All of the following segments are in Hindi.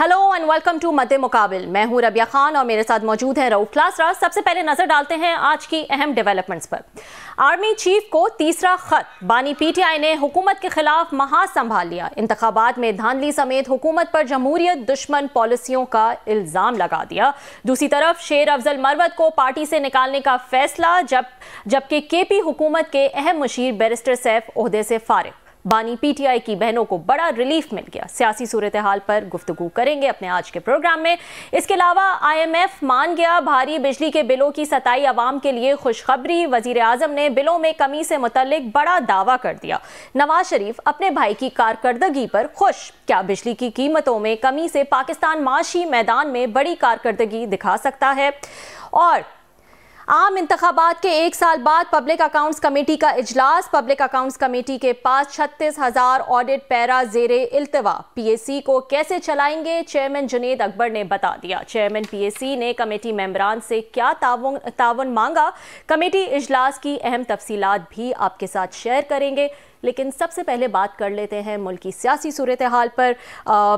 हेलो एंड वेलकम टू मद्दे मुकाबिल। मैं हूं रबिया खान और मेरे साथ मौजूद है रऊफ लासरा। सबसे पहले नजर डालते हैं आज की अहम डेवलपमेंट्स पर। आर्मी चीफ को तीसरा खत, बानी पीटीआई ने हुकूमत के खिलाफ महा संभाल लिया। इंतखाबात में धांधली समेत हुकूमत पर जमहूरियत दुश्मन पॉलिसियों का इल्जाम लगा दिया। दूसरी तरफ शेर अफजल मरवत को पार्टी से निकालने का फैसला, जबकि केपी हुकूमत के अहम मुशीर बैरिस्टर सैफ ओहदे से फारिग। बानी पीटीआई की बहनों को बड़ा रिलीफ मिल गया। सियासी सूरत हाल पर गुफ्तगू करेंगे अपने आज के प्रोग्राम में। इसके अलावा IMF मान गया, भारी बिजली के बिलों की सताई अवाम के लिए खुशखबरी। वजीर आजम ने बिलों में कमी से मुतल्लिक बड़ा दावा कर दिया। नवाज शरीफ अपने भाई की कारकर्दगी पर खुश। क्या बिजली की कीमतों में कमी से पाकिस्तान माशी मैदान में बड़ी कारकर्दगी दिखा सकता है? और आम इंतखाबात के 1 साल बाद पब्लिक अकाउंट्स कमेटी का इजलास। पब्लिक अकाउंट्स कमेटी के पास 36,000 ऑडिट पैरा जेरे इल्तवा। PAC को कैसे चलाएंगे, चेयरमैन जुनेद अकबर ने बता दिया। चेयरमैन PAC ने कमेटी मेंबरान से क्या ताउन मांगा। कमेटी इजलास की अहम तफसीलात भी आपके साथ शेयर करेंगे। लेकिन सबसे पहले बात कर लेते हैं मुल्क की सियासी सूरत हाल पर।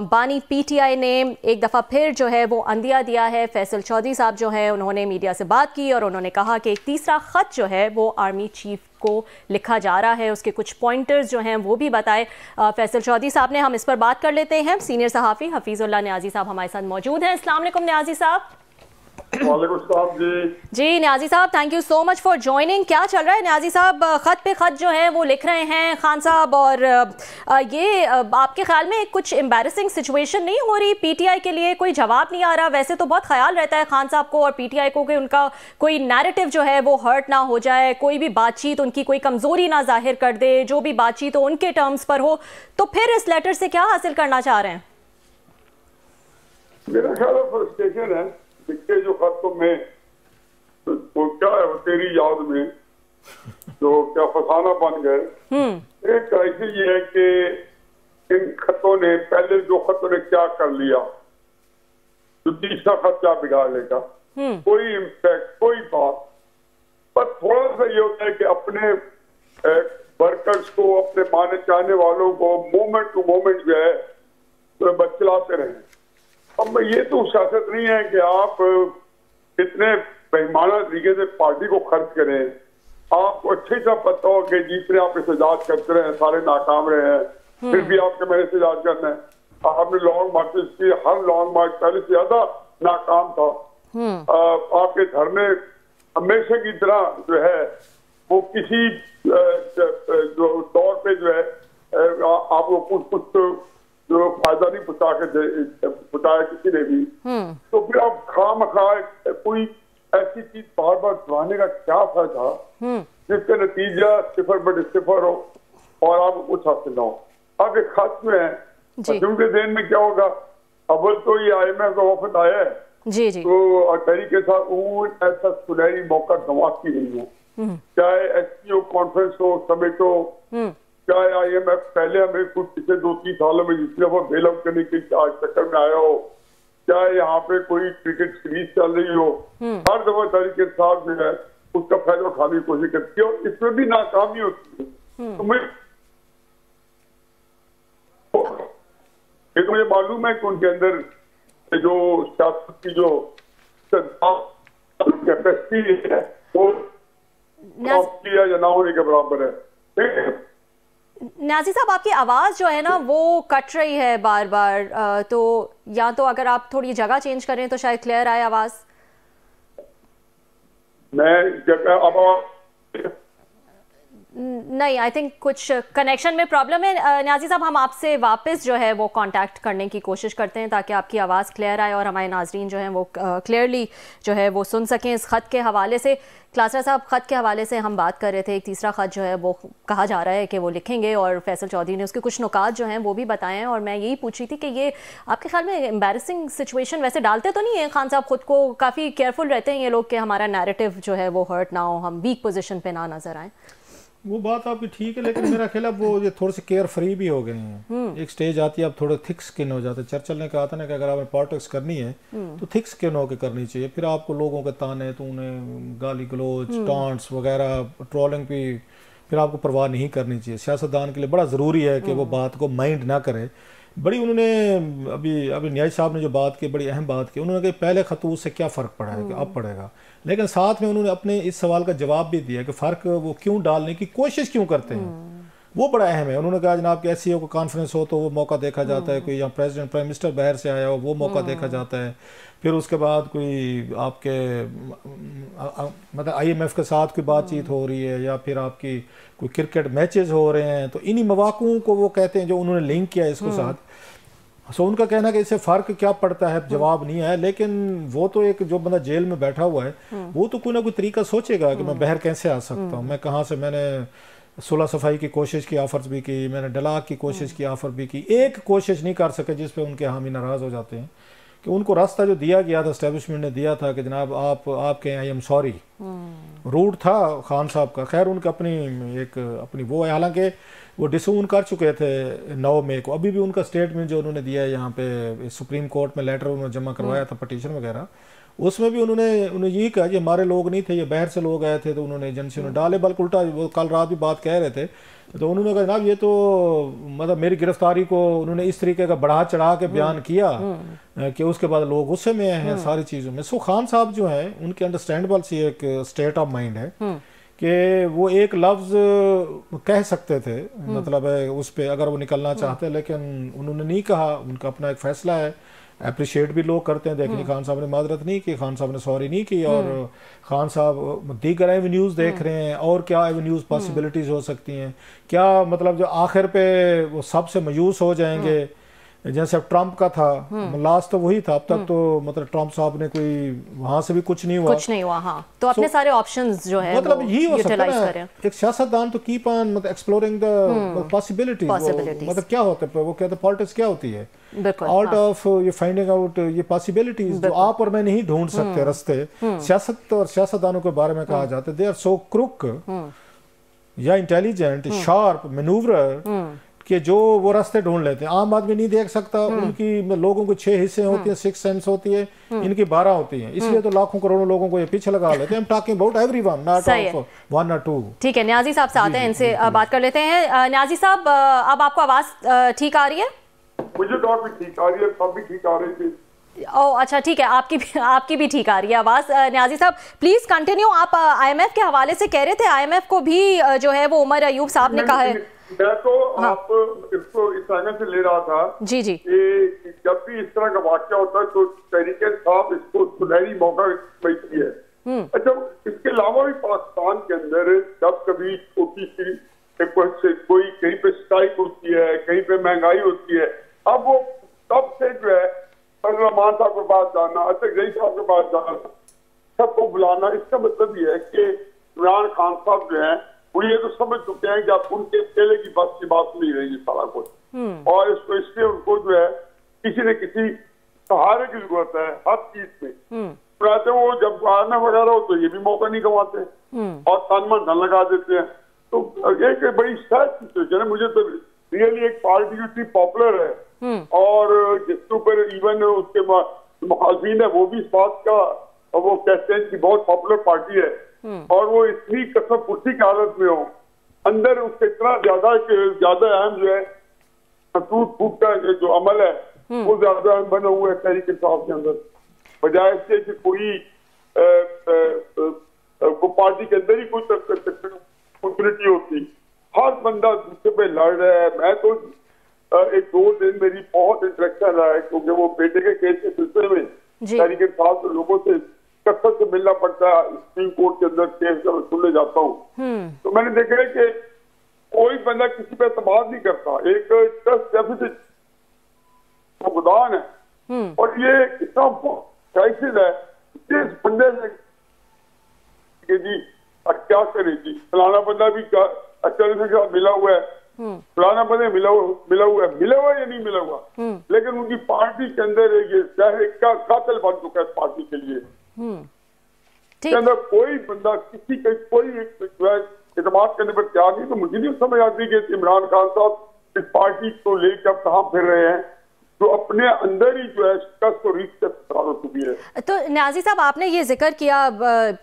बानी पीटीआई ने एक दफ़ा फिर जो है वो अंदिया दिया है। फैसल चौधरी साहब जो है उन्होंने मीडिया से बात की और उन्होंने कहा कि एक तीसरा ख़त जो है वो आर्मी चीफ को लिखा जा रहा है। उसके कुछ पॉइंटर्स जो हैं वो भी बताए फैसल चौधरी साहब ने। हम इस पर बात कर लेते हैं। सीनियर सहाफ़ी हफीज़ुल्लाह न्याजी साहब हमारे साथ मौजूद हैं। अस्सलाम वालेकुम न्याजी साहब। जी न्याजी साहब, thank you so much for joining. क्या चल रहा है न्याजी साहब? खत पे खत जो है वो लिख रहे हैं खान साहब, और ये आपके ख्याल में कुछ एम्बैरेसिंग सिचुएशन नहीं हो रही पीटीआई के लिए? कोई जवाब नहीं आ रहा। वैसे तो बहुत ख्याल रहता है खान साहब को और पीटीआई को कि उनका कोई नैरेटिव जो है वो हर्ट ना हो जाए, कोई भी बातचीत उनकी कोई कमजोरी ना जाहिर कर दे, जो भी बातचीत हो उनके टर्म्स पर हो। तो फिर इस लेटर से क्या हासिल करना चाह रहे हैं? मेरा ख्याल है फ्रस्ट्रेशन है लिखे जो खतों में, तो क्या है तेरी याद में तो क्या फसाना बन गए। एक ऐसी ये है कि इन खतों ने, पहले दो खतों ने क्या कर लिया, तो तीसरा खत क्या बिगाड़ लेगा? कोई इम्पैक्ट, कोई बात। पर थोड़ा सा ये होता है कि अपने वर्कर्स को, अपने माने चाहने वालों को मोमेंट टू मोमेंट जो है तो बचलाते रहें। अब ये तो सियासत नहीं है कि आप इतने बेईमाना तरीके से पार्टी को खर्च करें। आपको अच्छे से पता हो कि जितने आप एहतजाज करते रहे सारे नाकाम रहे हैं, फिर भी आपके मेरे एहतजाज करना है। आपने लॉन्ग मार्चेस की, हर लॉन्ग मार्च पहले से ज्यादा नाकाम था। आपके धरने हमेशा की तरह जो है वो किसी जो दौर पे जो है आपको कुछ जो फायदा नहीं पहुंचाया किसी ने भी। तो फिर आप खामखा कोई ऐसी चीज बार बार चलाने का क्या फायदा जिसका नतीजा 0/0 हो और आपको कुछ हासिल ना हो। अब एक खत में है क्योंकि दिन में क्या होगा, अव्वल तो ये IMF का वफद आया है जी जी। तो अटरी के साथ वो ऐसा सुनहरी मौका गंवाती नहीं है। चाहे SCO कॉन्फ्रेंस हो, समिट हो, चाहे IMF पहले हमें कुछ पिछले 2-3 सालों में जितने वो बेल आउट करने के चक्कर में आया हो, चाहे यहाँ पे कोई क्रिकेट सीरीज चल रही हो, हर दफा तरीके के साथ जो है उसका फायदा उठाने की कोशिश करती है और इसमें भी नाकामी होती है। तो मुझे मालूम है कि उनके अंदर जो सियासत की जो कैपेसिटी है वो किया या ना होने के बराबर है। नाजी साहब, आपकी आवाज़ जो है ना वो कट रही है बार बार, तो या तो अगर आप थोड़ी जगह चेंज करें तो शायद क्लियर आए आवाज़। नहीं, आई थिंक कुछ कनेक्शन में प्रॉब्लम है। न्याजी साहब, हम आपसे वापस जो है वो कांटेक्ट करने की कोशिश करते हैं ताकि आपकी आवाज़ क्लियर आए और हमारे नाजरीन जो हैं वो क्लियरली जो है वो सुन सकें। इस ख़त के हवाले से क्लासरा साहब, ख़त के हवाले से हम बात कर रहे थे। एक तीसरा ख़त जो है वो कहा जा रहा है कि वो लिखेंगे और फैसल चौधरी ने उसके कुछ नुकात जो हैं वो भी बताए हैं। और मैं यही पूछ रही थी कि ये आपके ख्याल में एम्बैरेसिंग सिचुएशन वैसे डालते तो नहीं है खान साहब? खुद को काफ़ी केयरफुल रहते हैं ये लोग कि हमारा नैरेटिव जो है वो हर्ट ना हो, हम वीक पोजिशन पर ना नजर आए। वो बात आपकी ठीक है, लेकिन मेरा ख्याल अब वो ये थोड़े से केयर फ्री भी हो गए हैं। एक स्टेज आती है अब थोड़े थिक स्किन हो जाते हैं। चर्चिल ने कहा था ना कि अगर आपने पॉलिटिक्स करनी है तो थिक स्किन होकर करनी चाहिए। फिर आपको लोगों के ताने, तूने, गाली गलोच, टॉन्ट्स वगैरह, ट्रोलिंग भी फिर आपको परवाह नहीं करनी चाहिए। सियासतदान के लिए बड़ा ज़रूरी है कि वो बात को माइंड ना करे, बड़ी उन्होंने अभी न्याय साहब ने जो बात की, बड़ी अहम बात की। उन्होंने कहा पहले खतूत से क्या फ़र्क पड़ा है कि अब पड़ेगा, लेकिन साथ में उन्होंने अपने इस सवाल का जवाब भी दिया कि फ़र्क वो क्यों डालने की कोशिश क्यों करते हैं, वो बड़ा अहम है। उन्होंने कहा जनाब कि SCO को कॉन्फ्रेंस हो तो वो मौका देखा जाता है, कोई यहाँ प्रेसिडेंट प्राइम मिनिस्टर बाहर से आया हो वो मौका देखा जाता है, फिर उसके बाद कोई आपके मतलब IMF के साथ कोई बातचीत हो रही है, या फिर आपकी कोई क्रिकेट मैचेस हो रहे हैं, तो इन्हीं मौक़ों को वो कहते हैं जो उन्होंने लिंक किया इसको साथ। सो उनका कहना है कि इससे फ़र्क क्या पड़ता है, जवाब नहीं है। लेकिन वो तो एक जो बंदा जेल में बैठा हुआ है वो तो कोई ना कोई तरीका सोचेगा कि मैं बाहर कैसे आ सकता हूँ, मैं कहाँ से। मैंने सुलह सफाई की कोशिश की, ऑफर्स भी की, मैंने डलाक की कोशिश की, ऑफर भी की, एक कोशिश नहीं कर सके जिस पे उनके हामी नाराज़ हो जाते हैं कि उनको रास्ता जो दिया गया था, एस्टेब्लिशमेंट ने दिया था कि जनाब आपके आई एम सॉरी, रूट था खान साहब का। खैर उनका अपनी वो है, हालांकि वो डिसून कर चुके थे 9 मई को। अभी भी उनका स्टेटमेंट जो उन्होंने दिया है यहाँ पे सुप्रीम कोर्ट में, लेटर उन्होंने जमा करवाया था, पटिशन वगैरह, उसमें भी उन्होंने यही कहा कि हमारे लोग नहीं थे, ये बाहर से लोग आए थे, तो उन्होंने एजेंसी में डाले। बल्कि उल्टा वो कल रात भी बात कह रहे थे, तो उन्होंने कहा जनाब ये तो मतलब मेरी गिरफ्तारी को उन्होंने इस तरीके का बढ़ा चढ़ा के बयान किया कि उसके बाद लोग गुस्से में हैं सारी चीज़ों में। सो खान साहब जो हैं उनके अंडरस्टैंडेबल सी एक स्टेट ऑफ माइंड है कि वो एक लफ्ज़ कह सकते थे, मतलब है उस पर अगर वो निकलना चाहते, लेकिन उन्होंने नहीं कहा, उनका अपना एक फैसला है। अप्रिशिएट भी लोग करते हैं, देखिए खान साहब ने माजरत नहीं की, खान साहब ने सॉरी नहीं की, और खान साहब दीगर एवेन्यूज़ देख रहे हैं और क्या एवेन्यूज़ पॉसिबिलिटीज़ हो सकती हैं, क्या मतलब जो आखिर पे वो सबसे मायूस हो जाएंगे। जैसे अब ट्रंप का था, लास्ट तो वही था, अब तक तो मतलब ट्रंप साहब ने कोई वहां से भी कुछ नहीं हुआ, हाँ। तो अपने सारे ऑप्शंस जो है मतलब यही हो सकता है एक सियासतदान तो कीप ऑन मतलब एक्सप्लोरिंग द पॉसिबिलिटीज। मतलब क्या होता है, वो कहते हैं पॉलिटिक्स क्या होती है, आउट ऑफ ये फाइंडिंग आउट ये पॉसिबिलिटीज जो आप और मैं नहीं ढूंढ सकते रास्ते। सियासत और सियासतदानों के बारे में कहा जाता है दे आर सो क्रुक या इंटेलिजेंट शार्प मैनूवरर कि जो वो रास्ते ढूंढ लेते हैं। आम आदमी नहीं देख सकता, उनकी लोगों को 6 हिस्से होती हैं, 6 सेंस होती है, इनकी 12 होती हैं, इसलिए तो लाखों करोड़ों लोगों को ये पीछे लगा लेते हैं। I'm talking about everyone, not of one or two। ठीक है, न्याजी साहब से आते हैं, इनसे बात कर लेते हैं। न्याजी साहब, अब आपको आवाज ठीक आ रही है? मुझे तो भी ठीक आ रही है, सब भी ठीक आ रही थी। ओह अच्छा, ठीक है, आपकी भी ठीक आ रही है आवाज। न्याजी साहब प्लीज कंटिन्यू। आप IMF के हवाले से कह रहे थे, IMF को भी जो है वो उमर अयूब साहब ने कहा है। मैं तो आप इसको इस तरह से ले रहा था जी कि जब भी इस तरह का वाक्य होता है तो तहरीके साहब इसको सुनहरी मौका मिलती है। अच्छा, इसके अलावा भी पाकिस्तान के अंदर जब कभी छोटी सी कोई कहीं पे स्ट्राइक होती है, कहीं पे महंगाई होती है, अब वो तब से जो है रहमान साहब के पास जाना, अशरफ जही साहब के पास जाना, सबको बुलाना, इसका मतलब ये है कि इमरान खान साहब जो है वो ये तो समझ चुके हैं कि अब उनके अकेले की बस की बात नहीं रही सारा कुछ, और इसको इसलिए उनको जो है किसी न किसी सहारे की जरूरत है हर चीज में। तो वो जब IMF वगैरह हो तो ये भी मौका नहीं गंवाते और तन मन धन लगा देते हैं। तो एक बड़ी सैड सिचुएशन है। मुझे तो रियली एक पार्टी जो इतनी पॉपुलर है और जिसके ऊपर इवन उसके मुखालफीन है वो भी इस बात का वो कहते हैं कि बहुत पॉपुलर पार्टी है, और वो इतनी कसम पुर्सी की हालत में हो, अंदर उससे इतना ज्यादा अहम जो है फूट का जो अमल है वो ज्यादा अहम बना हुआ है तहरीक इंसाफ के अंदर, बजाय इससे कि कोई पार्टी के अंदर ही कोई अपॉर्चुनिटी होती। हर बंदा दूसरे पे लड़ रहा है। मैं तो एक 2 दिन मेरी बहुत इंटरेक्शन रहा है, क्योंकि वो बेटे के केस के सिलसिले में तहरीक इंसाफ के लोगों से कसरत से मिलना पड़ता है। सुप्रीम कोर्ट के अंदर केस जब सुनने जाता हूँ तो मैंने देखा है कि कोई बंदा किसी पे एतमाद नहीं करता, एक ट्रस्ट डेफिसिट फुकदान है, और ये इतना क्राइसिस है जिस बंदे से कि जी क्या करेगी, फलाना बंदा भी अचानक के साथ मिला हुआ है, फलाना बंदे मिला हुआ या नहीं मिला हुआ, लेकिन उनकी पार्टी के अंदर ये का कातिल बन चुका है पार्टी के लिए। के अंदर कोई बंदा किसी के कोई एतमाद करने पर तैयार नहीं। तो मुझे नहीं समझ आती कि इमरान खान साहब इस पार्टी को लेकर अब कहाँ फिर रहे हैं, जो अपने अंदर ही जो है शिकस्त को रीच से हो चुकी है। तो न्याजी साहब, आपने ये जिक्र किया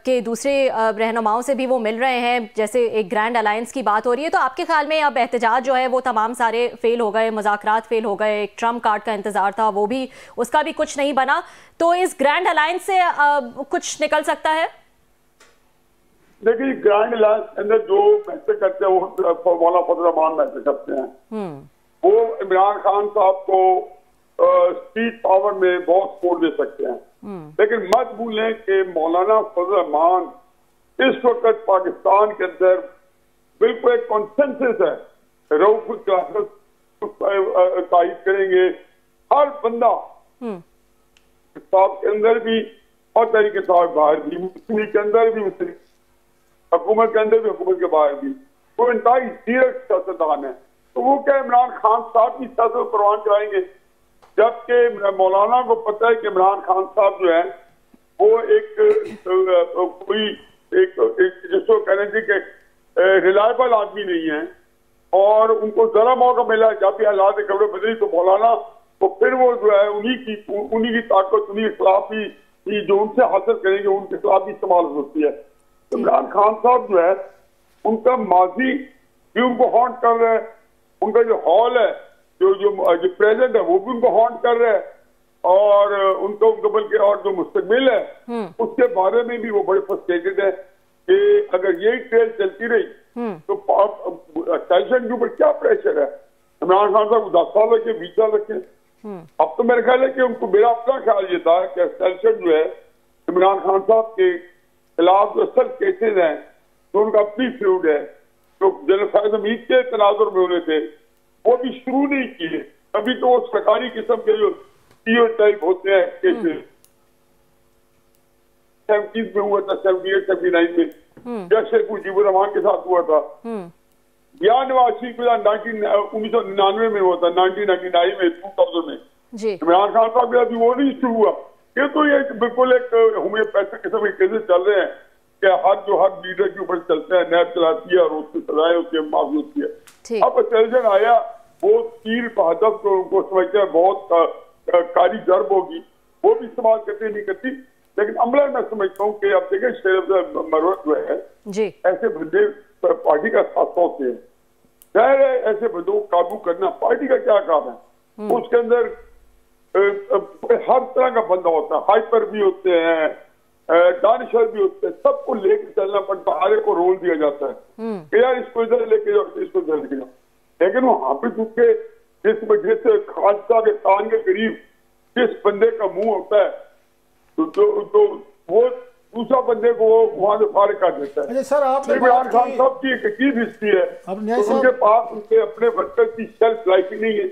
कि दूसरे रहनुमाओं से भी वो मिल रहे हैं, जैसे एक ग्रैंड अलायंस की बात हो रही है, तो आपके ख्याल में अब एहतजाज जो है वो तमाम सारे फेल हो गए, मुज़ाकरात फेल हो गए, एक ट्रम्प कार्ड का इंतजार था वो भी, उसका भी कुछ नहीं बना, तो इस ग्रैंड अलायंस से कुछ निकल सकता है? देखिए, ग्रैंड अलायंस के अंदर जो मैसेज करते हैं वो मौलाना फजल रहमान मैसेज करते हैं। वो इमरान खान साहब को स्ट्रीट पावर में बहुत सपोर्ट दे सकते हैं, लेकिन मत भूलें कि मौलाना फजल रहमान इस वक्त पाकिस्तान के अंदर बिल्कुल एक कॉन्सेंसस है, रऊफ तायद करेंगे हर बंदा, किताब के अंदर भी और तरीके किताब बाहर भी, मुस्लिम के अंदर भी, मुस्लिम हुकूमत के अंदर भी, हुकूमत के बाहर भी, वो इंतहाई सीरियस सियासतदान है। तो वो क्या इमरान खान साहब की सियासत परवान कराएंगे, जबकि मौलाना को पता है कि इमरान खान साहब जो है वो एक कोई एक जिसको कहने से कि रिलायबल आदमी नहीं है, और उनको जरा मौका मिला जब भी हालात कपड़े बदली तो मौलाना तो फिर वो जो है उन्हीं की ताकत, उन्हीं के खिलाफ ही जो उनसे हासिल करेंगे उनके खिलाफ ही इस्तेमाल होती है। इमरान खान साहब जो है उनका माजी भी उनको हॉन्ट कर रहा है, उनका जो हॉल है जो प्रेजेंट है वो भी उनको हॉन्ट कर रहा है, और उनको बल्कि और जो मुस्तकबिल है उसके बारे में भी वो बड़े फ्रस्ट्रेटेड है कि अगर यही ट्रेल चलती रही तो टेंशन के ऊपर क्या प्रेशर है। इमरान खान साहब 10 साल रखे, 20 साल रखे, अब तो मेरा ख्याल है कि उनको, मेरा अपना ख्याल ये था कि टेंशन जो है इमरान खान साहब के खिलाफ जो असल केसेज हैं तो उनका अपनी फ्लूड है, तो जनरल फैज हमीद के तनाजुर में होने थे वो भी शुरू नहीं किए। अभी तो वो सरकारी किस्म के जो सीओ टाइप होते हैं केसेज 70s में हुआ था, 78, 79 में या शेख मुजीबुर रहमान के साथ हुआ था, या नवाज शरीफ के साथ 1999 में हुआ था, 1999 में, 2000 में। इमरान खान साहब अभी वो नहीं शुरू हुआ। ये तो ये बिल्कुल एक होम्योपैथिक किस्म के केसेज चल रहे हैं कि हर लीडर के ऊपर चलते हैं, नैब चलाती है और उसकी सजाएं होती है, माफी होती है। अब टेंशन आया, वो तीर बहादुर को उनको समझते हैं बहुत कारी जर्ब होगी, वो भी इस्तेमाल करते नहीं करती, लेकिन अमला मैं समझता हूँ कि अब देखें शेर अफजल मरवत जो है ऐसे बंदे पार्टी का साथ होते हैं, जाहिर है ऐसे बंदों को काबू करना पार्टी का क्या काम है। उसके अंदर हर तरह का बंदा होता है, हाइपर भी होते हैं, दानिशर भी होते हैं, सबको लेकर चलना पड़ता है, हर एक को रोल दिया जाता है कि यार इसको इधर लेके जाओ, इसको इधर लेके जाओ, लेकिन वहां पे चूंकि जिस वजह से खालसा के कान के करीब जिस बंदे का मुंह होता है तो वो दूसरा बंदे को वहां से फारिग कर देता है। सर, आपने इमरान खान साहब की एक अजीब हिस्ट्री है, तो उनके पास उनके अपने वर्कर की सेल्फ लाइफ नहीं है,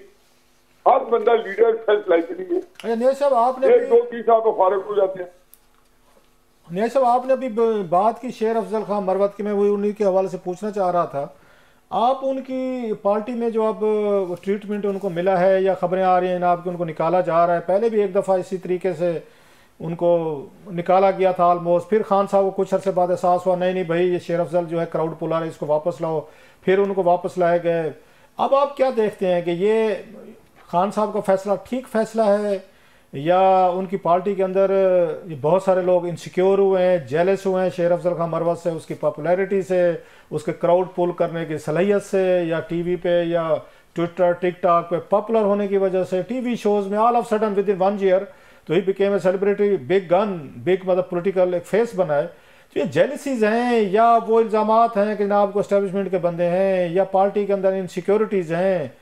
हर बंदा लीडर सेल्फ लाइफ नहीं है। न्याज साहब, आपने 2-3 साल तो फारिग हो जाते हैं। न्याज साहब, आपने अभी बात की शेर अफजल खान मरवत की, मैं वही उन्हीं के हवाले से पूछना चाह रहा था, आप उनकी पार्टी में जो अब ट्रीटमेंट उनको मिला है या खबरें आ रही हैं ना आपकी उनको निकाला जा रहा है, पहले भी एक दफ़ा इसी तरीके से उनको निकाला गया था ऑलमोस्ट, फिर खान साहब को कुछ अरसे बाद एहसास हुआ नहीं भाई ये शेर अफजल जो है क्राउड पुलर है, इसको वापस लाओ, फिर उनको वापस लाए गए। अब आप क्या देखते हैं कि ये खान साहब का फैसला ठीक फैसला है या उनकी पार्टी के अंदर बहुत सारे लोग इनसिक्योर हुए हैं, जेलस हुए हैं शेर अफजल खान मरवत से, उसकी पॉपुलैरिटी से, उसके क्राउड पुल करने की सलाहियत से, या टीवी पे या ट्विटर टिकटॉक पे पॉपुलर होने की वजह से, टीवी शोज में all of sudden within 1 year तो ही became a celebrity, big gun, big मतलब पॉलिटिकल एक फेस बना है। तो ये जेलसीज हैं या वो इल्ज़ामात हैं कि जनाब को एस्टेब्लिशमेंट के बंदे हैं या पार्टी के अंदर इनसिक्योरिटीज़ हैं,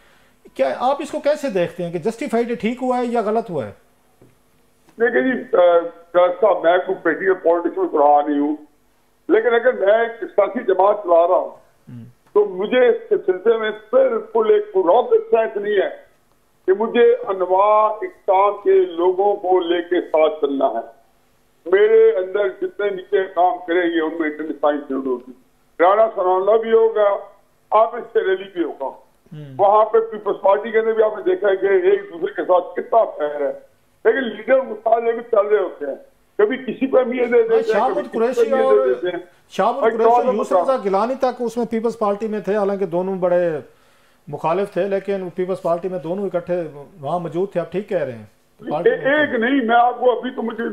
क्या आप इसको कैसे देखते हैं कि जस्टिफाइड ठीक हुआ है या गलत हुआ है? देखिए जी साहब, मैं कोई पोलिटिकल पॉलिटिक्स में रहा नहीं हूँ, लेकिन अगर मैं एक सियासी जमात चला रहा हूँ तो मुझे इस सिलसिले में बिल्कुल एक रॉकेट साइंस नहीं है कि मुझे अनवा इक़्ताम के लोगों को लेके साथ चलना है। मेरे अंदर जितने नीचे काम करेंगे उनमें इंटरनेट साइंस जरूर होगी, राणा सनाउल्लाह भी होगा, आप इससे रैली भी होगा, वहां पे पीपल्स पार्टी के अंदर भी आपने देखा है कि एक दूसरे के साथ कितना फैर है, लेकिन लीडर मुस्ताद लेकर चल रहे होते हैं, कभी किसी को अहमियत दे देते हैं, शाहबुद कुरैशी और यूसुफ गिलानी तक उसमें पीपल्स पार्टी में थे, हालांकि दोनों बड़े मुखालिफ थे, लेकिन पीपल्स पार्टी में दोनों इकट्ठे वहाँ मौजूद थे। आप ठीक कह रहे हैं। एक नहीं, मैं आपको अभी तो मुझे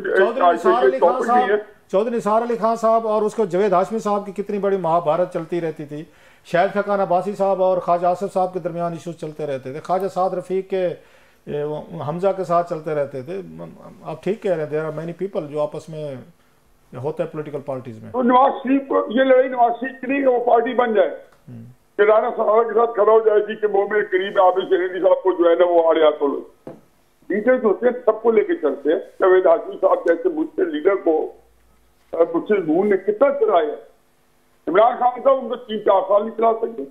चौधरी निसार अली खान साहब और उसको जावेद हाशमी साहब की कितनी बड़ी महाभारत चलती रहती थी। शाहिद खकान अब्बासी साहब और ख्वाजा आसिफ साहब के दरमियान इशूज चलते रहते थे। ख्वाजा साद रफीक के हमजा के साथ चलते रहते थे। आप ठीक कह रहे हैं, देयर आर मेनी पीपल जो आपस में होता है पॉलिटिकल पार्टीज में। तो नवाज शरीफ को ये लड़ाई नवाज शरीफ की नहीं कि वो पार्टी बन जाए कि राना सहारा के साथ खड़ा हो जाएगी कि वो मेरे करीब आबिद शरीफ साहब को जो है ना वो आड़े हाथों लो। लीडर जो होते हैं सबको लेके चलते हैं। जावेद हाशमी साहब जैसे मुझसे लीडर को मुझसे नून ने कितना चलाया। इमरान खान साहब उनको 3-4 साल नहीं चला सकते।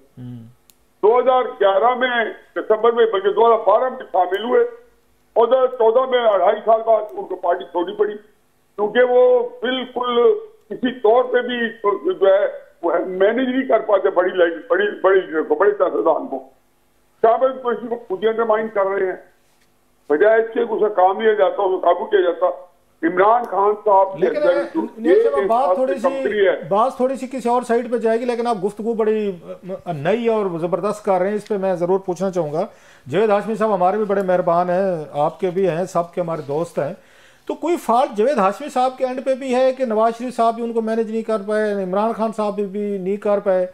2011 में दिसंबर में, बल्कि 2012 में शामिल हुए और 2014 में 2.5 साल बाद उनको पार्टी छोड़नी पड़ी, क्योंकि वो बिल्कुल किसी तौर पे भी जो है मैनेज नहीं कर पाते बड़ी लीडर को, बड़े सियासतदान को। शायद तो इसी को खुद अंडरमाइन कर रहे हैं, बजाय इसके उसे काम लिया जाता, उसे काबू किया जाता। इमरान खान साहब लेकिन बात थोड़ी सी किसी और साइड पे जाएगी, लेकिन आप गुफ्तगू बड़ी नई और जबरदस्त कर रहे हैं। इस पे मैं जरूर पूछना चाहूंगा। जावेद हाशमी साहब हमारे भी बड़े मेहरबान हैं, आपके भी हैं, सबके हमारे दोस्त हैं। तो कोई फॉल्ट जावेद हाशमी साहब के एंड पे भी है कि नवाज शरीफ साहब भी उनको मैनेज नहीं कर पाए, इमरान खान साहब भी नहीं कर पाए?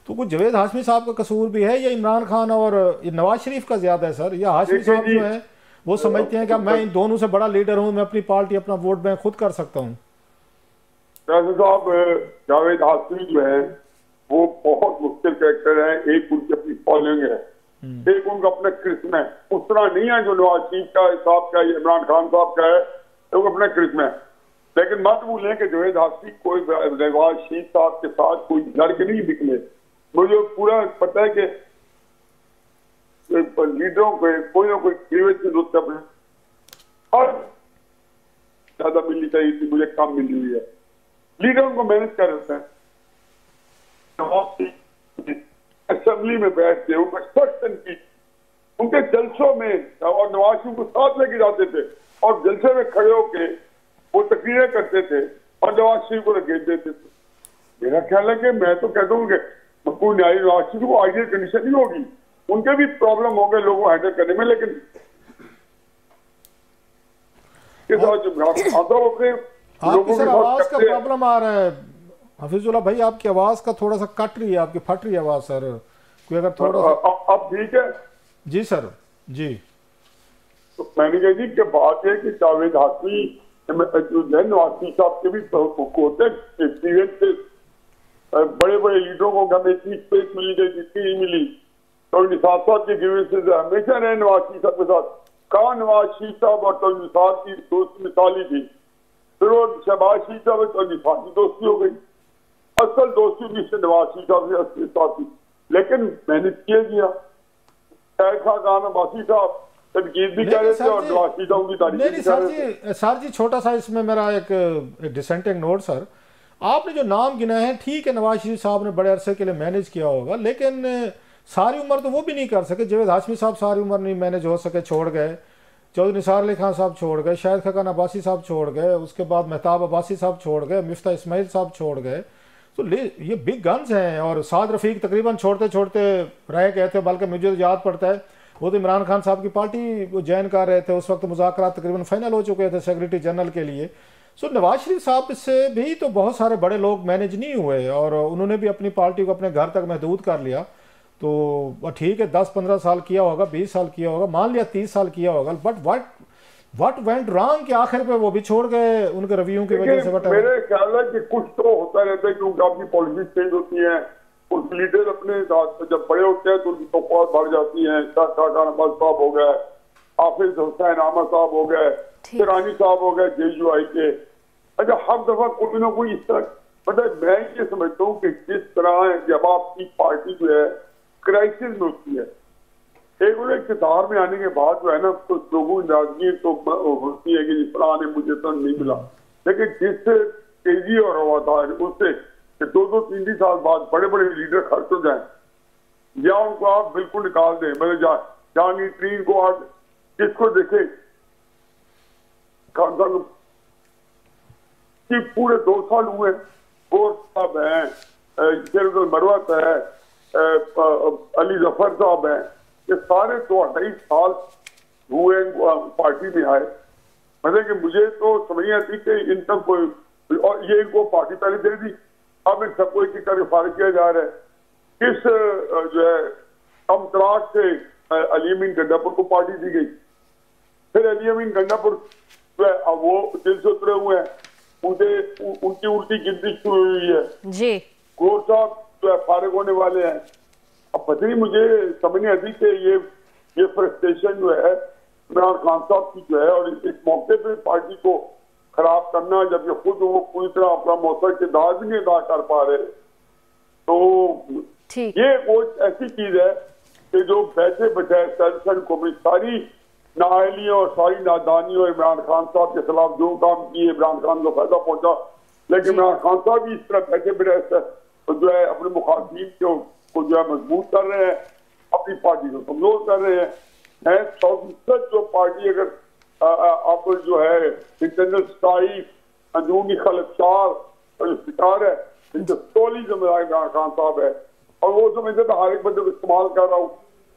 तो कुछ जावेद हाशमी साहब का कसूर भी है या इमरान खान और नवाज शरीफ का ज्यादा है सर? या हाशमी साहब जो है वो समझते हैं कि मैं इन दोनों से बड़ा लीडर हूं, मैं अपनी पार्टी अपना वोट बैंक खुद कर सकता हूं? साहब जावेद हाशमी जो है वो बहुत मुश्किल कैरेक्टर है। एक उनकी अपनी फॉलोइंग है, एक उनका अपना क्रिस्म है। उस तरह नहीं है जो नवाज शरीफ का साहब का या इमरान खान साहब का है, तो वो अपना क्रिस्म है। लेकिन मत भूलें कि जावेद हाशमी कोई नवाज शरीफ साहब के साथ कोई लड़के नहीं निकले। मुझे पूरा पता है कि लीडरों को कोई ना कोई और ज्यादा मिलनी चाहिए थी, मुझे कम मिली हुई है। लीडरों को मैनेज कर रहे हैं। असेंबली में बैठ के उनको सख्त की उनके जलसों में और नवाज शरीफ को साथ लेके जाते थे और जलसे में खड़े होके वो तकरीरें करते थे और नवाज शरीफ को लगे देते थे। मेरा ख्याल है कि मैं तो कहता हूँ कि कोई न्याय नवाज शरीफ को आइडियल कंडीशन नहीं होगी, उनके भी प्रॉब्लम हो गए लोगों को हैंडल करने में, लेकिन आपकी सर आवाज का प्रॉब्लम आ रहा है हफीजुल्लाह भाई, आपकी आवाज का थोड़ा सा कट रही है, आपकी फट रही है आवाज सर। कोई अगर थोड़ा सा अब ठीक है जी सर जी। तो मैंने कहा जी कि बात है कि जावेद हाशमी नवाज शरीफ साहब के भी होते एक्सपीरियंस, बड़े बड़े लीडरों को हमें इतनी स्पेस मिली गई जितनी नहीं मिली। तो निसार साहब के ग्रीवेंसेस हमेशा रहे नवाज शरीफ साहब के साथ। कहा नवाज शरीफ साहब और तो निसार की दोस्ती मिसाली थी, फिर वो शहबाज शरीफ साहब और तो निसार की दोस्ती हो गई। असल दोस्ती भी से नवाज शरीफ साहब से साथ थी, लेकिन मैंने किया गया खान अब्बासी साहब तनकीद भी कर रहे थे और नवाज शरीफ साहब की तारीफ भी कर रहे थे। सर जी छोटा सा इसमें मेरा एक डिसेंटिंग नोट सर, आपने जो नाम गिना है ठीक है, नवाज शरीफ साहब ने बड़े अरसे के लिए मैनेज किया होगा, लेकिन सारी उम्र तो वो भी नहीं कर सके। जावेद हाशमी साहब सारी उम्र नहीं मैनेज हो सके, छोड़ गए। चौधरी निसार अली खान साहब छोड़ गए, शाहिद खकान अब्बासी साहब छोड़ गए, उसके बाद मेहताब अब्बासी साहब छोड़ गए, मिफ्ता इस्माइल साहब छोड़ गए। तो ये बिग गन्स हैं। और साद रफीक तकरीबन छोड़ते छोड़ते रह गए थे, बल्कि मुझे तो याद पड़ता है वो तो इमरान खान साहब की पार्टी ज्वाइन कर रहे थे, उस वक्त मुज़ाकरात तकरीबन फाइनल हो चुके थे सेक्रेटरी जनरल के लिए। सो नवाज शरीफ साहब से भी तो बहुत सारे बड़े लोग मैनेज नहीं हुए और उन्होंने भी अपनी पार्टी को अपने घर तक महदूद कर लिया। तो ठीक है 10-15 साल किया होगा, 20 साल किया होगा, मान लिया 30 साल किया होगा, बट व्हाट वेंट रॉन्ग कि आखिर पे वो भी छोड़ गए उनके रवैयों की वजह से? मेरे ख्याल है कि कुछ तो होता रहता है, क्योंकि आपकी पॉलिटिक्स चेंज होती है, कुछ लीडर अपने जब बड़े होते हैं तो उनकी तौक़ुआत बढ़ जाती है। खान साहब हो गए, हाफिज हुसैन अहमद साहब हो गए, ईरानी साहब हो गए JUI के। अच्छा हर दफा कोई ना कोई इस तरह, मतलब मैं ये समझता हूँ कि जिस तरह जब आपकी पार्टी जो है क्राइसिस में होती है, एक और इक़्तिदार में आने के बाद जो है ना कुछ लोगों की नाराजगी तो होती है कि जिस तरह ने मुझे तो नहीं मिला, लेकिन जिससे तेजी और हुआ था उससे 2-3 साल बाद बड़े बड़े लीडर खर्च हो जाए या उनको आप बिल्कुल निकाल दें। मतलब जहांगीर ट्रीन को आज किसको देखे खान साहब कि पूरे 2 साल हुए, गोर साहब है, मरवत है, अली जफर साहब हैं, ये सारे 2-2.5 साल हुए पार्टी में आए। मतलब कि मुझे तो समझ नहीं आती कि इन तक कोई, और ये इनको पार्टी पहले दे दी, अब इन सबको एक करके फारिग किया जा रहा है। किस जो है कम तराक से अली अमीन गंडापुर को पार्टी दी गई, फिर अली अमीन गंडापुर जो है अब वो दिल से उतरे हुए हैं, उनकी उल्टी गिनती शुरू हुई है जी। गोर साहब जो है फारिग होने वाले हैं। अब पता नहीं, मुझे समझ नहीं आती कि ये फ्रस्ट्रेशन जो है इमरान खान साहब की जो है, और इस मौके पे पार्टी को खराब करना, जब ये खुद वो पूरी तरह अपना मौसर किरदार भी नहीं अदा कर पा रहे। तो ये वो ऐसी चीज है कि जो बैठे बैठाए सेल्सन को भी सारी नाअहलियों और सारी नादानियों इमरान खान साहब के खिलाफ जो काम किए, इमरान खान को फायदा पहुंचा, लेकिन इमरान खान साहब भी इस तरह बैठे बैठे तो जो है अपने मुखालिफिन को जो है मजबूत कर रहे हैं, अपनी पार्टी को कमजोर कर रहे हैं। 100% जो पार्टी अगर आप जो है इंटरनल स्ट्राइक, अंदरूनी खलफशार का जो शिकार है, इनसे तोली जिम्मेदार इमरान खान साहब है। और वो समझते थे हर एक बंदे को इस्तेमाल कर रहा हूँ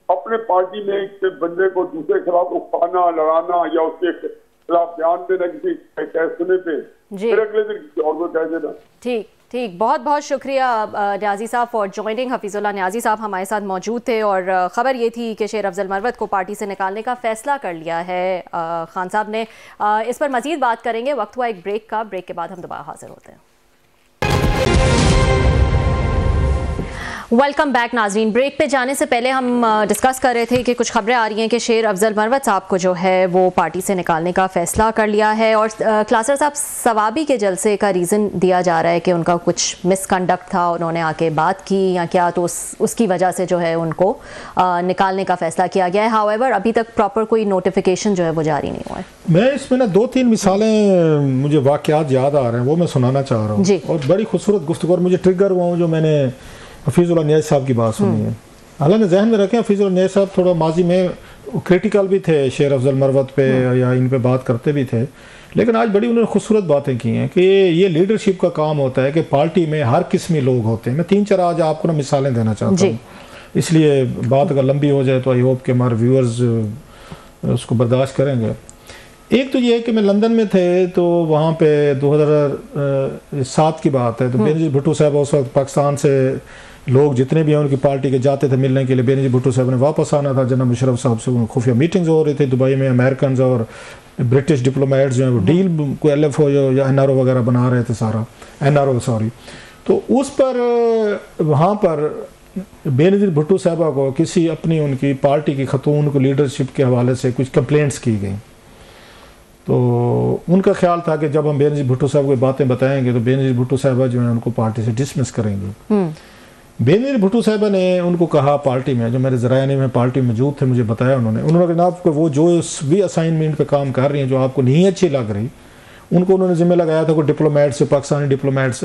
अपने पार्टी में एक बंदे को दूसरे के खिलाफ उठाना, लड़ाना या उसके खिलाफ बयान देना किसी फैसले पे, फिर अगले दिन किसी और को कह देना। ठीक ठीक, बहुत बहुत शुक्रिया न्याजी साहब फॉर ज्वाइनिंग। हफीजुल्लाह न्याजी साहब हमारे साथ मौजूद थे और ख़बर ये थी कि शेर अफजल मरवत को पार्टी से निकालने का फैसला कर लिया है खान साहब ने। इस पर मजीद बात करेंगे। वक्त हुआ एक ब्रेक का, ब्रेक के बाद हम दोबारा हाजिर होते हैं। वेलकम बैक नाजरीन। ब्रेक पे जाने से पहले हम डिस्कस कर रहे थे कि कुछ खबरें आ रही हैं कि शेर अफजल मरवत साहब को जो है वो पार्टी से निकालने का फैसला कर लिया है। और क्लासर साहब, सवाबी के जलसे का रीज़न दिया जा रहा है कि उनका कुछ मिसकंडक्ट था, उन्होंने आके बात की या क्या, तो उसकी वजह से जो है उनको निकालने का फैसला किया गया है। हाउएवर अभी तक प्रॉपर कोई नोटिफिकेशन जो है वो जारी नहीं हुआ है। मैं इसमें ना 2-3 मिसालें मुझे वाक़यात याद आ रहे हैं, वो मैं सुनाना चाह रहा हूँ। और बड़ी खूबसूरत गुफ्तगू, और मुझे ट्रिगर हुआ हूँ जो मैंने हफीजुल्लाह न्याज़ी साहब की बात सुनी है। हालांकि जहन में रखें, हफीजुल्लाह न्याज़ी साहब थोड़ा माजी में क्रिटिकल भी थे शेर अफजल मरवत पे, या इन पे बात करते भी थे, लेकिन आज बड़ी उन्होंने खूबसूरत बातें की हैं कि ये लीडरशिप का काम होता है कि पार्टी में हर किस्मी लोग होते हैं। मैं 3-4 आज आपको ना मिसालें देना चाहता हूँ, इसलिए बात अगर लंबी हो जाए तो आई होप कि हमारे व्यूअर्स उसको बर्दाश्त करेंगे। एक तो ये है कि मैं लंदन में थे तो वहाँ पे 2007 की बात है, तो बेनज़ीर भुट्टो साहब उस वक्त पाकिस्तान से लोग जितने भी हैं उनकी पार्टी के जाते थे मिलने के लिए। बेनज़ीर भुट्टो साहब ने वापस आना था, जनाब मुशर्रफ साहब से खुफिया मीटिंग्स हो रही थी दुबई में, अमेरिकन और ब्रिटिश डिप्लोमेट्स जो हैं वो डील को LFO या NRO वगैरह बना रहे थे, सारा NRO सॉरी। तो उस पर वहाँ पर बेनज़ीर भुट्टो साहबा को किसी अपनी उनकी पार्टी की खतून को लीडरशिप के हवाले से कुछ कंप्लेंट्स की गई। तो उनका ख्याल था कि जब हम बेनज़ीर भुट्टो साहब को बातें बताएंगे तो बेनज़ीर भुट्टो साहबा जो है उनको पार्टी से डिसमिस करेंगी। बेनज़ीर भुट्टो साहबा ने उनको कहा पार्टी में, जो मेरे ज़राए में पार्टी में मौजूद थे, मुझे बताया उन्होंने कहा आपको वो जो भी असाइनमेंट पे काम कर रही हैं जो आपको नहीं अच्छी लग रही, उनको उन्होंने जिम्मे लगाया था कोई डिप्लोमेट्स, पाकिस्तानी डिप्लोमेट्स,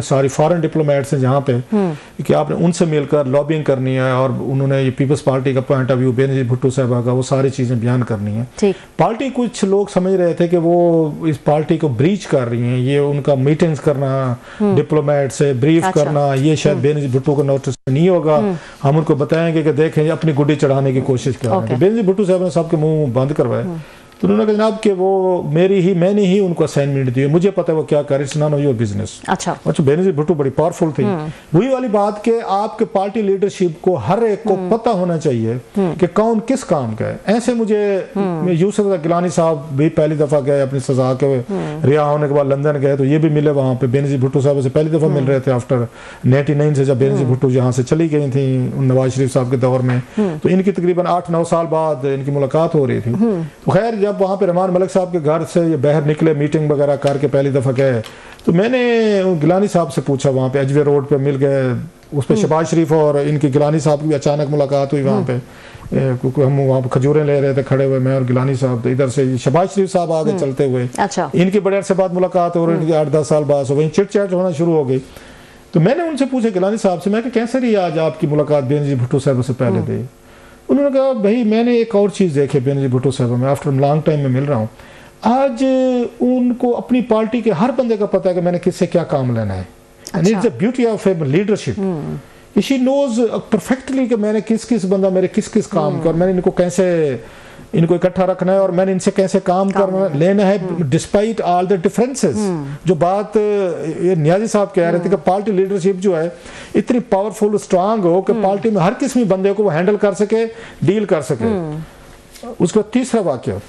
सारी फॉरेन डिप्लोमेट्स हैं जहाँ पे, कि आपने उनसे मिलकर लॉबिंग करनी है, और उन्होंने ये पीपल्स पार्टी का point of view Benazir Bhutto साहबा का वो सारी चीज़ें बयान करनी है। पार्टी कुछ लोग समझ रहे थे कि वो इस पार्टी को ब्रीच कर रही हैं, ये उनका मीटिंग्स करना, डिप्लोमेट से ब्रीफ करना, ये शायद बेनज़ीर भुट्टो को नोटिस नहीं होगा, हम उनको बताएंगे कि देखें अपनी गुड्डी चढ़ाने की कोशिश कर रहे हैं। बेनज़ीर भुट्टो साहब ने सबके मुँह बंद करवाए। तो उन्होंने कहा जनाब कि वो मैंने ही उनको असाइनमेंट दी, मुझे पता है वो क्या करे, it's none of your business. अच्छा, बेनज़ीर भुट्टो बड़ी पावरफुल थी। वही वाली बात कि आपके पार्टी लीडरशिप को हर एक को पता होना चाहिए कि कौन किस काम का है। ऐसे मुझे यूसुफ गिलानी साहब भी पहली दफा गए अपनी सजा के रिहा होने के बाद लंदन गए, तो ये भी मिले वहाँ पे, बेनज़ीर भुट्टो साहब से पहली दफा मिल रहे थे आफ्टर 99 से, जब बेनज़ीर भुट्टो यहाँ से चली गई थी नवाज शरीफ साहब के दौर में, तो इनकी तकरीबन 8-9 साल बाद इनकी मुलाकात हो रही थी। तो खैर जब वहाँ पे रहमान मलिक साहब के घर से ये बाहर निकले, मीटिंग वगैरह करके पहली दफ़ा गए, तो मैंने गिलानी साहब से पूछा, वहाँ पे अजवे रोड पे मिल गए, उस पर शहबाज शरीफ और इनकी गिलानी साहब की अचानक मुलाकात हुई वहाँ पे, क्योंकि हम वहाँ पे खजूरें ले रहे थे खड़े हुए, मैं और गिलानी साहब, तो इधर से शहबाज शरीफ साहब आगे चलते हुए, इनकी बड़े अरसे बाद मुलाकात हो रही थी, 8-10 साल बाद, वहीं चिट चैट होना शुरू हो गई। तो मैंने उनसे पूछा गिलानी साहब से, मैं कैसे रही आज आपकी मुलाकात बेनज़ीर भुट्टो साहब से पहले थे? उन्होंने कहा भाई मैंने एक और चीज़ देखी बेनज़ीर भुट्टो साहब में, आफ्टर लॉन्ग टाइम में मिल रहा हूँ, आज उनको अपनी पार्टी के हर बंदे का पता है कि मैंने किससे क्या काम लेना है। And it's the beauty of leadership she knows perfectly कि मैंने किस किस बंदा मेरे किस किस काम का और मैंने इनको कैसे इनको इकट्ठा रखना है और मैंने इनसे कैसे काम करना लेना है डिस्पाइट ऑल द डिफरेंसेस। जो बात ये नियाजी साहब कह रहे थे कि पार्टी लीडरशिप जो है इतनी पावरफुल स्ट्रांग हो कि पार्टी में हर किसी बंदे को वो हैंडल कर सके, डील कर सके। उसका तीसरा वाक्य,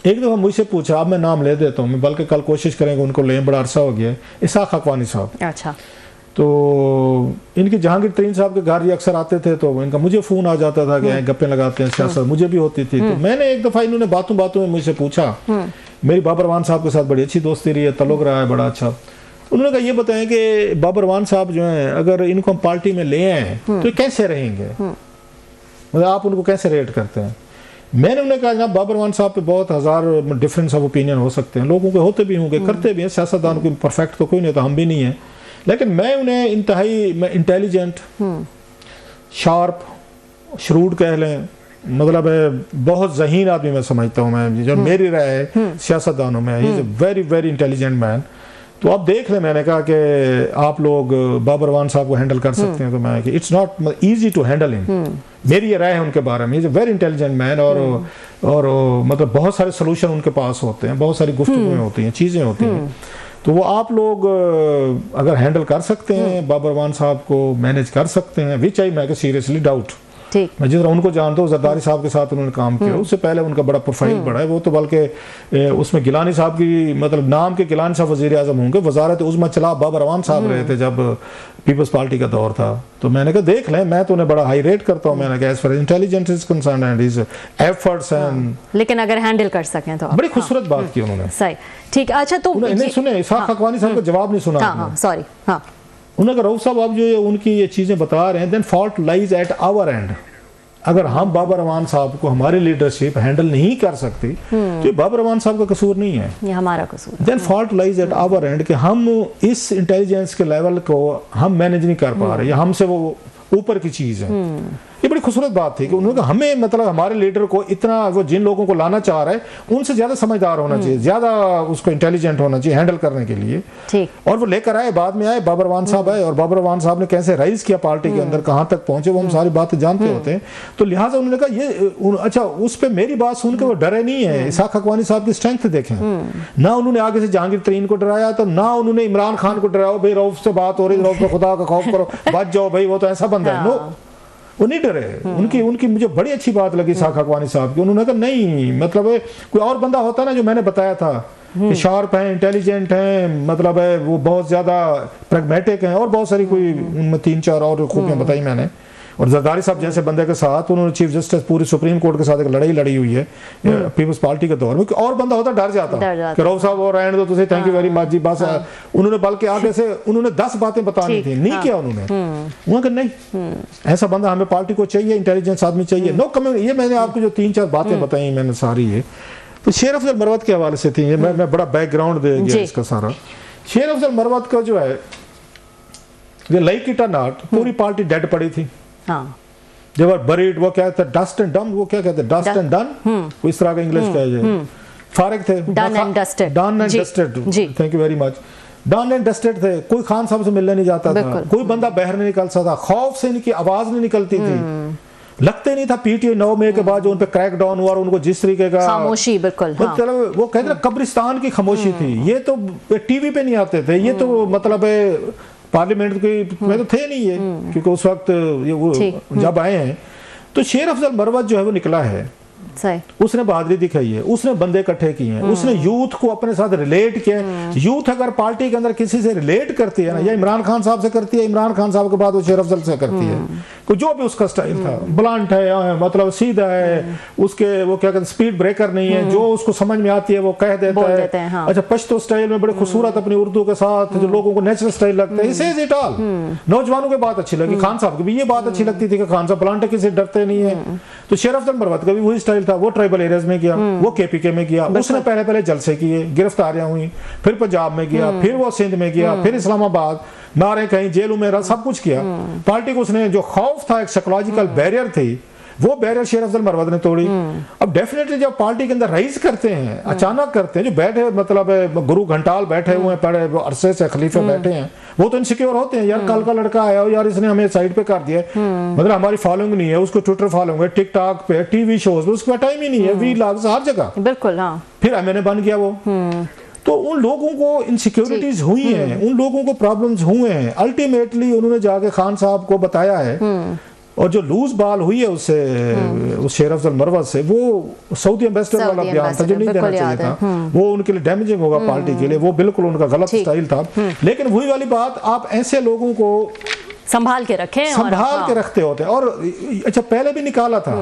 एक दफा मुझसे पूछा, अब मैं नाम ले देता हूँ, मैं बल्कि कल कोशिश करेंगे उनको लें, बड़ा अरसा हो गया, इसाक हकवानी साहब। अच्छा। तो इनके जहांगीर तरीन साहब के घर ये अक्सर आते थे, तो इनका मुझे फ़ोन आ जाता था कि गप्पे लगाते हैं, सियासत मुझे भी होती थी। तो मैंने एक दफ़ा इन्होंने बातों बातों में मुझसे पूछा, मेरी बाबर रवान साहब के साथ बड़ी अच्छी दोस्ती रही है, तल्लुक रहा है बड़ा अच्छा। उन्होंने कहा ये बताएं कि बाबर रवान साहब जो हैं अगर इनको हम पार्टी में ले आए तो कैसे रहेंगे, मतलब आप उनको कैसे रेट करते हैं। मैंने उन्हें कहा जनाब बाबर रवान साहब पे बहुत हज़ार डिफरेंस ऑफ ओपिनियन हो सकते हैं, लोगों के होते भी होंगे, करते भी हैं, सियासतदान कोई परफेक्ट तो कोई नहीं, तो हम भी नहीं है, लेकिन मैं उन्हें इंतहाई इंटेलिजेंट, शार्प, श्रूड कह लें, मतलब बहुत ज़हीन आदमी मैं समझता हूँ मैं, जो मेरी राय है सियासतदानों में, he is a very very intelligent man. तो आप देख लें, मैंने कहा कि आप लोग बाबर रवान साहब को हैंडल कर सकते हैं, तो मैं कि it's not easy to handle him, मेरी ये राय है उनके बारे में, is a very intelligent man, और मतलब बहुत सारे सोल्यूशन उनके पास होते हैं, बहुत सारी गुफ्तगूएं होती हैं, चीज़ें होती हैं, तो वो आप लोग अगर हैंडल कर सकते हैं, बाबर रवान साहब को मैनेज कर सकते हैं, विच आई मेक सीरियसली डाउट। मैं जिस तरह उनको जानता हूँ, जरदारी साहब के साथ उन्होंने काम किया, उससे पहले उनका बड़ा प्रोफाइल बड़ा है, वो तो बल्कि उसमें गिलानी साहब की, मतलब नाम के गिलानी साहब वज़ीर आज़म होंगे, वजारत उज़्मा चला बाबर रवान साहब रहे थे जब पीपल्स पार्टी का दौर था। तो मैंने कहा देख लें, मैं तो उन्हें बड़ा हाई रेट करता हूँ, मैंने कहा as far intelligence is concerned and his efforts end, लेकिन अगर हैंडल कर सकें तो बड़ी खूबसूरत बात की उन्होंने। सही, ठीक। अच्छा, तो नहीं सुने, इसाक हकवानी साहब का जवाब नहीं सुना, सॉरी, हाँ, उन्होंने कहा रऊफ साहब आप जो उनकी ये चीज़ें बता रहे हैं, then fault lies at our end. अगर हम बाबर रवान साहब को हमारी लीडरशिप हैंडल नहीं कर सकती तो ये बाबर रवान साहब का कसूर नहीं है, ये हमारा कसूर है। Then fault lies at our end कि हम इस इंटेलिजेंस के लेवल को हम मैनेज नहीं कर पा रहे, या हमसे वो ऊपर की चीज़ है। ये बड़ी खूबसूरत बात थी कि उन्होंने कहा हमें, मतलब हमारे लीडर को इतना, वो जिन लोगों को लाना चाह रहा है उनसे ज्यादा समझदार होना चाहिए, ज्यादा उसको इंटेलिजेंट होना चाहिए हैंडल करने के लिए। ठीक। और वो लेकर आए, बाद में आए बाबर रवान साहब आए, और बाबर रवान साहब ने कैसे राइज किया पार्टी के अंदर, कहां तक पहुंचे, वो हम सारी बातें जानते होते हैं। तो लिहाजा उन्होंने कहा ये अच्छा, उस पर मेरी बात सुन के वो डरे नहीं है। इसाक हकवानी साहब की स्ट्रेंथ देखें, ना उन्होंने आगे से जहांगीर तरीन को डराया, तो ना उन्होंने इमरान खान को डराया, भाई रऊफ से बात हो रही, रऊफ पे खुदा का खौफ करो, बच जाओ भाई, वो तो ऐसा बंदा है। नो, वो नहीं डरे। उनकी मुझे बड़ी अच्छी बात लगी इसाक हकवानी साहब की। उन्होंने कहा नहीं, मतलब कोई और बंदा होता ना, जो मैंने बताया था कि शार्प है, इंटेलिजेंट है, मतलब है वो बहुत ज्यादा प्रैग्मेटिक हैं, और बहुत सारी कोई उनमें 3-4 और खूबियां बताई मैंने। और जरदारी साहब जैसे बंदे के साथ उन्होंने चीफ जस्टिस पूरी सुप्रीम कोर्ट के साथ एक लड़ाई लड़ी हुई है पीपल्स पार्टी के दौर में। और बंदा होता डर जाता कि रऊफ साहब और रहने दो, तुझे थैंक यू वेरी मच जी, बस। उन्होंने बल्कि आगे से उन्होंने 10 बातें बतानी थी, नहीं किया उन्होंने। नहीं, ऐसा बंदा हमें पार्टी को चाहिए, इंटेलिजेंस आदमी चाहिए। No comment. ये मैंने आपको जो 3-4 बातें बताई मैंने सारी, ये तो शेर अफजल मरवत के हवाले से थी। ये मैं बड़ा बैकग्राउंड दे गया इसका सारा। शेर अफजल मरवत का जो है, लाइक इट और नॉट, पूरी पार्टी डेड पड़ी थी। They were buried, वो क्या कहते हैं, डस्ट एंड डन, वो क्या कहते हैं, डस्ट एंड डन, इस तरह का इंग्लिश कहा जाए, फारिग थे, done and dusted, done and dusted, thank you very much, done and dusted थे। कोई खान साहब से मिलने नहीं जाता था, कोई बंदा बाहर नहीं निकल सकता, खौफ से इनकी आवाज नहीं निकलती थी। लगते नहीं था पीटीआई 9 मई के बाद जो उन पे क्रैक डाउन हुआ और उनको जिस तरीके का खामोशी, बिल्कुल वो कहते हैं कब्रिस्तान की खामोशी थी। ये तो टीवी पे नहीं आते थे, ये तो मतलब पार्लियामेंट के में तो थे नहीं ये, क्योंकि उस वक्त ये वो जब आए हैं। तो शेर अफजल मरवत जो है वो निकला है, उसने बहादुरी दिखाई है, उसने बंदे इकट्ठे किए हैं, उसने यूथ को अपने साथ रिलेट किया। यूथ अगर पार्टी के अंदर किसी से रिलेट करती है ना, या इमरान खान साहब से करती है, इमरान खान साहब के बाद वो शेर अफजल से करती है, तो जो भी उसका स्टाइल था, ब्लंट है, मतलब सीधा है, उसके वो क्या कहते हैं, स्पीड ब्रेकर नहीं है, जो उसको समझ में आती है वो कह देता है। हाँ। अच्छा, पश्तो स्टाइल में बड़े खूबसूरत अपनी उर्दू के साथ जो लोगों को नेचुरल स्टाइल लगता है, इसे इट ऑल। नौजवानों को बात अच्छी लगी, खान साहब की भी ये बात अच्छी लगती थी कि खान साहब ब्लंट है, किसी डरते नहीं है। तो शेर अफजल मरवत का भी वही स्टाइल था, वो ट्राइबल एरियाज में किया, वो केपीके में किया, उसने पहले जलसे किए, गिरफ्तारियां हुई, फिर पंजाब में किया, फिर वो सिंध में किया, फिर इस्लामाबाद, नारे कहीं जेलों में, सब कुछ किया। पार्टी को उसने जो खौफ था, एक साइकोलॉजिकल बैरियर थी वो बैरियर शेर अफजल मरवत ने तोड़ी। अब डेफिनेटली जब पार्टी के अंदर रईस करते हैं, अचानक करते हैं, जो बैठे मतलब गुरु घंटाल बैठे हुए हैं, बड़े अरसे से खलीफे बैठे हैं, वो तो इनसिक्योर होते हैं, यार कल का लड़का आया हो, यार इसने हमें साइड पे कर दिया, मतलब हमारी फॉलोइंग नहीं है, उसको ट्विटर फॉलोइंग है, टिकटॉक पे, टीवी शोज पे, उसका टाइम ही नहीं है, वी लॉग्स हर जगह। बिल्कुल, हाँ। फिर मैंने बन गया वो। तो उन लोगों को इनसिक्योरिटीज हुई हैं, उन लोगों को प्रॉब्लम्स हुए हैं। अल्टीमेटली उन्होंने जाके खान साहब को बताया है, और जो लूज बॉल हुई है उससे, उस शेर अफजल मरवत से, वो सऊदी एम्बेसडर वाला बयान था जो नहीं देना चाहिए था, वो उनके लिए डैमेजिंग होगा पार्टी के लिए, वो बिल्कुल उनका गलत स्टाइल था। लेकिन वही वाली बात, आप ऐसे लोगों को संभाल के रखें, संभाल के रखते होते हैं। और अच्छा, पहले भी निकाला था,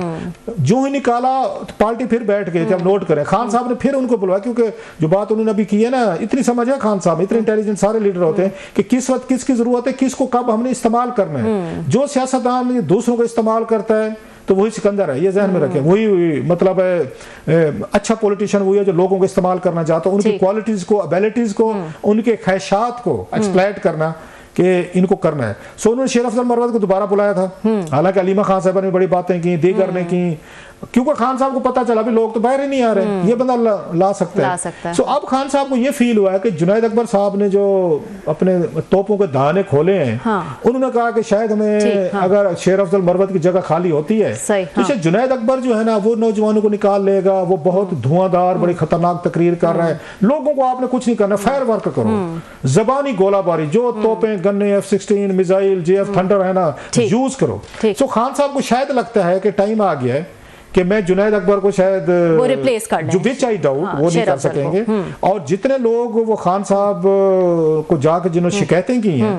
जो ही निकाला तो पार्टी फिर बैठ गई थी। अब नोट करें, खान साहब ने फिर उनको बुलवाया, क्योंकि जो बात उन्होंने अभी की है ना, इतनी समझ है खान साहब, इतने इंटेलिजेंट सारे लीडर होते हैं कि किस वक्त किसकी जरूरत है, किसको कब हमने इस्तेमाल करना है। जो सियासतदान दूसरों को इस्तेमाल करता है तो वही सिकंदर है, ये ध्यान में रखें। वही मतलब अच्छा पॉलिटिशियन वही है जो लोगों को इस्तेमाल करना चाहता है, उनकी क्वालिटीज को, एबिलिटीज को, उनके ख्वाहिशात को एक्सप्लॉइट करना कि इनको करना है। सो उन्होंने शेर अफजल मरवत को दोबारा बुलाया था, हालांकि अलीमा खान साहब ने बड़ी बातें की, दीगर ने की, क्योंकि खान साहब को पता चला भी लोग तो बाहर ही नहीं आ रहे, ये बंदा ला सकता है। सो अब खान साहब को ये फील हुआ है कि जुनैद अकबर साहब ने जो अपने तोपों के दाने खोले हैं, उन्होंने कहा कि शायद हमें अगर शेर अफजल मरवत की जगह खाली होती है तो शायद जुनैद अकबर जो है ना, वो नौजवानों को निकाल लेगा, वो बहुत धुआंधार बड़ी खतरनाक तकरीर कर रहा है, लोगों को आपने कुछ नहीं करना, फायर वर्क करो, जबानी गोलाबारी, जो तोपें, गन्ने, F-16 मिसाइल, JF थंडर है ना, यूज करो। सो खान साहब को शायद लगता है कि टाइम आ गया है कि मैं जुनैद अकबर को शायद वो रिप्लेस कर लें, जो विच आई डाउट वो नहीं कर सकेंगे। और जितने लोग वो खान साहब को जाकर जिन्होंने शिकायतें की हैं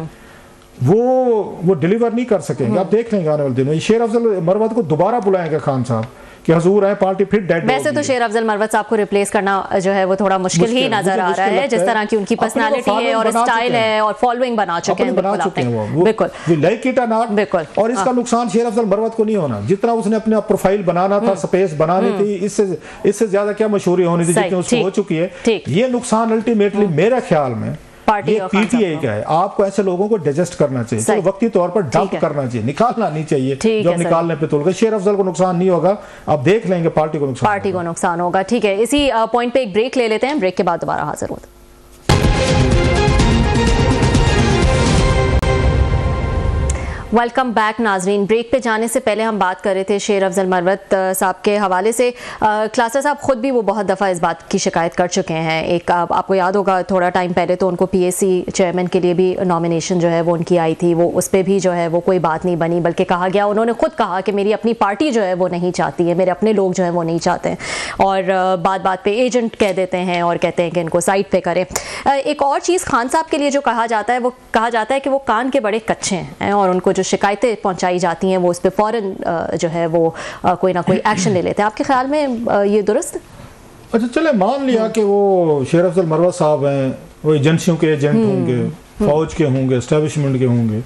वो डिलीवर नहीं कर सकेंगे। आप देख लेंगे आने वाले दिनों शेर अफजल मरवत को दोबारा बुलाएंगे खान साहब कि हजूर है, पार्टी फिर डेड। वैसे तो शेर अफजल मरवत साहब को रिप्लेस करना जो है वो थोड़ा मुश्किल ही नजर आ रहा है, जिस तरह की उनकी पर्सनालिटी है और स्टाइल है और फॉलोइंग बना चुके हैं। बिल्कुल, और इसका नुकसान शेर अफजल मरवत को नहीं होना, जितना उसने अपने प्रोफाइल बनाना था, स्पेस बनानी थी, इससे ज्यादा क्या मशहूरी होनी थी जितनी उसको हो चुकी है। ये नुकसान अल्टीमेटली मेरे ख्याल में पार्टी पीटीआई का है। आपको ऐसे लोगों को डाइजेस्ट करना चाहिए, तो वक्ती तौर पर डंप करना चाहिए, निकालना नहीं चाहिए। जब निकालने पे तुल गए, शेर अफजल को नुकसान नहीं होगा, आप देख लेंगे पार्टी को नुकसान होगा। ठीक है, इसी पॉइंट पे एक ब्रेक ले लेते हैं, ब्रेक के बाद दोबारा हाजिर होते हैं। वेलकम बैक नाजरीन। ब्रेक पे जाने से पहले हम बात कर रहे थे शेर अफजल मरवत साहब के हवाले से। क्लासर साहब खुद भी वो बहुत दफ़ा इस बात की शिकायत कर चुके हैं। एक आपको याद होगा थोड़ा टाइम पहले तो उनको PAC चेयरमैन के लिए भी नॉमिनेशन जो है वो उनकी आई थी, वो उस पर भी जो है वो कोई बात नहीं बनी, बल्कि कहा गया, उन्होंने खुद कहा कि मेरी अपनी पार्टी जो है वो नहीं चाहती है, मेरे अपने लोग जो है वो नहीं चाहते हैं, और बात बात पे एजेंट कह देते हैं और कहते हैं कि इनको साइड पे करें। एक और चीज़ खान साहब के लिए जो कहा जाता है, वो कहा जाता है कि वो कान के बड़े कच्चे हैं और उनको शिकायतें पहुंचाई जाती हैं वो उस पर फौरन जो है वो कोई ना कोई एक्शन ले लेते हैं। आपके ख्याल में ये दुरुस्त? अच्छा, चले मान लिया कि वो शेर अफजल मरवत साहब हैं, वो एजेंसियों के एजेंट होंगे, फौज के होंगे, एस्टेब्लिशमेंट के होंगे,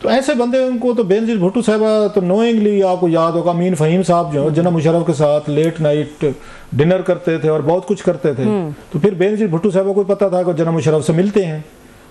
तो ऐसे बंदे उनको तो बेनजीर भुट्टो साहबा तो नोइंगली, आपको याद होगा अमीन फ़हीम साहब जो जनाब मुशर्रफ के साथ लेट नाइट डिनर करते थे और बहुत कुछ करते थे, तो फिर बेनजीर भुट्टो साहबा को पता था कि जनाब मुशर्रफ से मिलते हैं,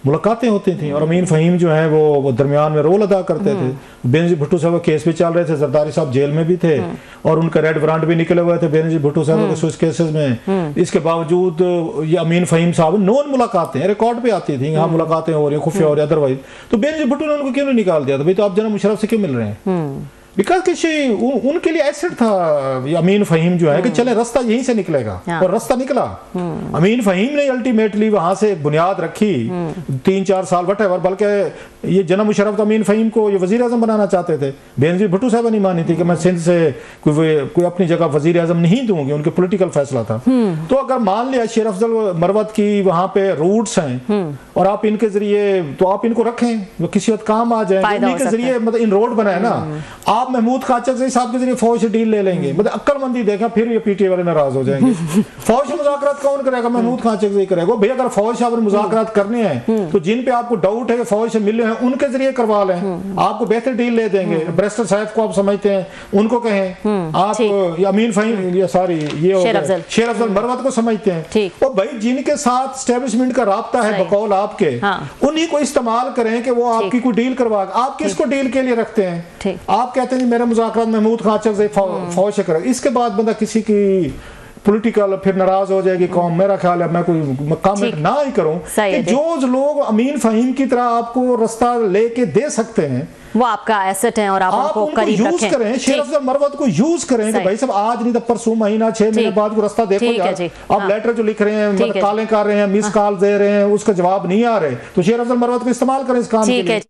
मुलाकातें होती थी, और अमीन फ़हीम जो है वो दरमियान में रोल अदा करते थे। बेनजीर भुट्टो साहब केस भी चल रहे थे, जरदारी साहब जेल में भी थे और उनका रेड वारंट भी निकले हुए थे बेनजीर भुट्टो साहब के स्विच केसेस में। इसके बावजूद ये अमीन फ़हीम साहब नॉन मुलाकातें रिकॉर्ड पे आती थी, यहाँ मुलाकातें हो रही हैं खुफिया हो रही, अदरवाइज तो बेनजीर भुट्टो ने उनको क्यों नहीं निकाल दिया था, भाई तो आप जनाब मुशर्रफ से क्यों मिल रहे हैं? बिकॉज किसी उनके लिए एसेट था अमीन फ़हीम जो है कि चले रास्ता यहीं से निकलेगा, और रास्ता निकला। अमीन फ़हीम ने अल्टीमेटली वहां से बुनियाद रखी, 3-4 साल बटे, और बल्कि ये जनाब मुशर्रफ तो अमीन फ़हीम को ये वजीर आज़म बनाना चाहते थे। बेनजीर भुट्टो साहब नहीं मानी थी कि मैं सिंध से कोई अपनी जगह वजीर आज़म नहीं दूंगी, उनके पोलिटिकल फैसला था। तो अगर मान लिया शेर अफजल मरवत की वहां पे रूट्स हैं और आप इनके जरिए, तो आप इनको रखें, वो किसी वक्त काम आ जाए, इन्हीं के जरिए मतलब इन रोड बनाए ना। आप महमूद खाचकज़ई साहब के जरिए फौज से डील ले लेंगे, मतलब अक्लमंदी देखा, फिर ये पीटीआई वाले नाराज हो जाएंगे। फौज से मुज़ाकरात कौन करेगा? महमूद खाचकज़ई करेगा। भैया अगर फौज से आपने मुज़ाकरात करने हैं तो जिन पे आपको डाउट है कि फौज से मिले हैं उनके जरिए करवा लें, आपको बेहतर डील ले देंगे। बैरिस्टर साहब को आप समझते हैं, उनको कहें आप अमीन फ़हीम शेर अफजल मरवत को समझते हैं, और भाई जिनके साथ एस्टेब्लिशमेंट का राब्ता है बकौल आपके, उन्हीं को इस्तेमाल करें कि वो आपकी कोई डील करवा। आप किसको डील के लिए रखते हैं? आप कहते कहते हैं मेरा मुज़ाकरात महमूद खान से फौज से करे, इसके बाद बंदा किसी की पॉलिटिकल फिर नाराज हो जाएगी कौम, मेरा ख्याल है मैं कोई कमेंट ना ही करूं कि जो लोग अमीन फहीम की तरह आपको रास्ता लेके दे सकते हैं वो आपका एसेट है और आप उनको करीब यूज करें। शेर अफजल मरवत को यूज करें कि भाई साहब आज नहीं तो परसों, महीना 6 महीने बाद को रास्ता देखो यार, आप लेटर जो लिख रहे हैं, मतलब कॉलें कर रहे हैं, मिस कॉल दे रहे हैं, उसका जवाब नहीं आ रहे, तो शेर अफजल मरवत को इस्तेमाल करें इस काम के लिए।